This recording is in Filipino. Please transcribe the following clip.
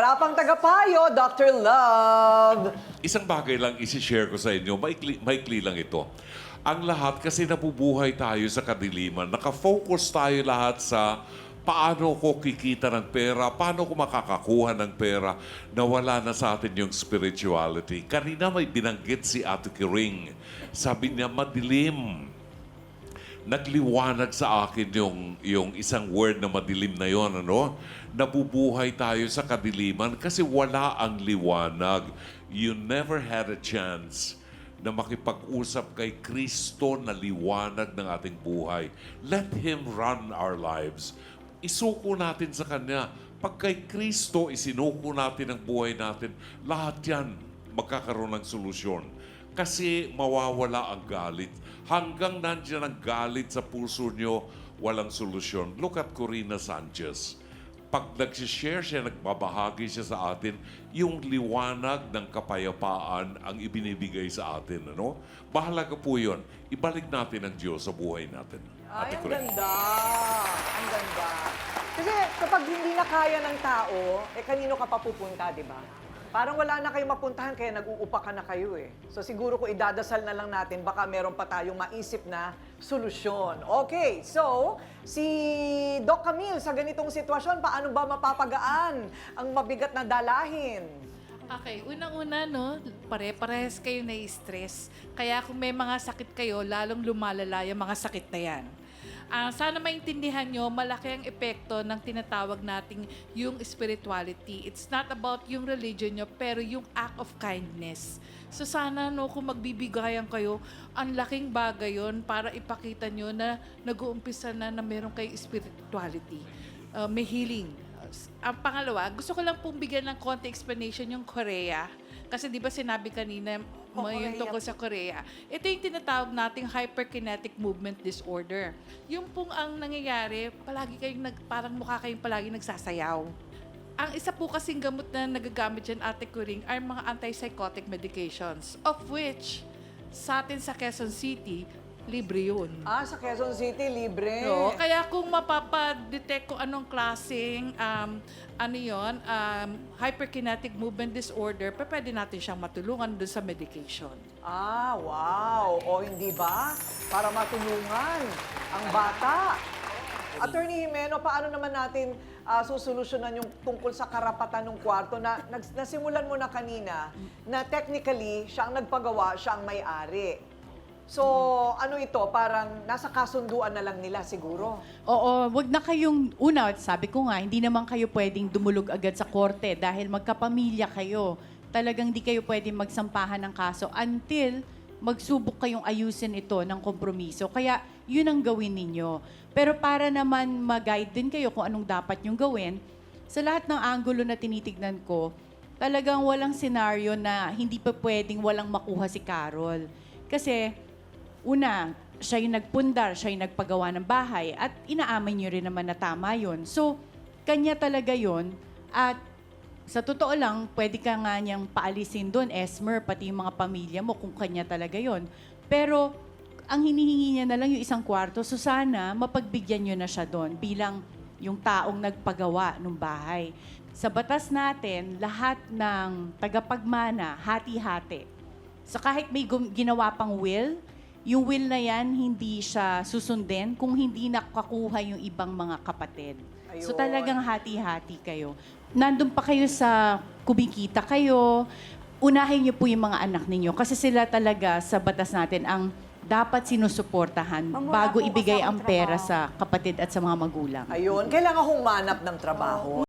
Harapang tagapayo, Dr. Love. Isang bagay lang isi-share ko sa inyo, maikli lang ito. Ang lahat kasi nabubuhay tayo sa kadiliman. Nakafocus tayo lahat sa paano ko kikita ng pera, paano ko makakakuha ng pera, nawala na sa atin yung spirituality. Kanina may binanggit si Ate Kiring. Sabi niya, madilim. Nagliwanag sa akin yung isang word na madilim na yon, ano? Nabubuhay tayo sa kadiliman kasi wala ang liwanag. You never had a chance na makipag-usap kay Kristo na liwanag ng ating buhay. Let Him run our lives. Isuko natin sa Kanya. Pag kay Kristo, isinuko natin ang buhay natin, lahat yan magkakaroon ng solusyon. Kasi mawawala ang galit. Hanggang nandiyan ang galit sa puso nyo, walang solusyon. Look at Corina Sanchez. Pag nagsishare siya, nagbabahagi siya sa atin, yung liwanag ng kapayapaan ang ibinibigay sa atin. Ano? Mahalaga po yun. Ibalik natin ang Diyos sa buhay natin. Ay, Ate ang Corina. ganda. Ang ganda. Kasi kapag hindi na kaya ng tao, kanino ka pa pupunta, di ba? Parang wala na kayong mapuntahan, kaya nag-uupa ka na kayo eh. So siguro kung idadasal na lang natin, baka meron pa tayong maisip na solusyon. Okay, so si Doc Camille, sa ganitong sitwasyon, paano ba mapapagaan ang mabigat na dalahin? Okay, unang-una, no, pare-parehas kayo na-stress. Kaya kung may mga sakit kayo, lalong lumalala yung mga sakit na yan. Sana maintindihan nyo, malaki ang epekto ng tinatawag nating yung spirituality. It's not about yung religion nyo, pero yung act of kindness. So sana, no, kung magbibigayan kayo, ang laking bagay yon para ipakita nyo na nag-uumpisa na meron kayong spirituality. May healing. Ang pangalawa, gusto ko lang pong bigyan ng konti explanation yung Korea. Kasi di ba sinabi kanina, yung tungkol sa Korea. Ito yung tinatawag nating hyperkinetic movement disorder. Yung pong ang nangyayari, palagi kayong parang mukha kayong palagi nagsasayaw. Ang isa po kasing gamot na nagagamit dyan, Ate Kuring, ay mga antipsychotic medications, of which, sa atin sa Quezon City, libre yun. Sa Quezon City, libre. No, kaya kung mapapadetect kung anong klaseng hyperkinetic movement disorder, pwede natin siyang matulungan doon sa medication. Wow. O hindi ba? Para matulungan ang bata. Attorney Jimeno, paano naman natin susolusyonan yung tungkol sa karapatan ng kwarto na nasimulan mo na kanina na technically siya ang nagpagawa, siya ang may-ari. So, ano ito? Parang nasa kasunduan na lang nila siguro. Oo, wag na kayong, sabi ko nga, hindi naman kayo pwedeng dumulog agad sa korte dahil magkapamilya kayo. Talagang di kayo pwedeng magsampahan ng kaso until magsubok kayong ayusin ito ng kompromiso. Kaya yun ang gawin ninyo. Pero para naman mag-guide din kayo kung anong dapat nyong gawin, sa lahat ng anggulo na tinitignan ko, talagang walang senaryo na hindi pa pwedeng walang makuha si Carol. Kasi, una, siya yung nagpundar, siya yung nagpagawa ng bahay, at inaamin niyo rin naman na tama yun. So, kanya talaga yun. At sa totoo lang, pwede ka nga niyang paalisin doon, Esmer, pati yung mga pamilya mo, kung kanya talaga yun. Pero, ang hinihingi niya na lang yung isang kwarto, so sana mapagbigyan niyo na siya doon bilang yung taong nagpagawa ng bahay. Sa batas natin, lahat ng tagapagmana, hati-hati. So kahit may ginawa pang will, yung will na yan, hindi siya susundin kung hindi nakakuha yung ibang mga kapatid. So Ayun. talagang hati-hati kayo. Nandun pa kayo sa kumikita kayo, unahin niyo po yung mga anak ninyo kasi sila talaga sa batas natin ang dapat sinusuportahan bago ibigay ang pera sa kapatid at sa mga magulang. Ayun, kailangan humanap ng trabaho.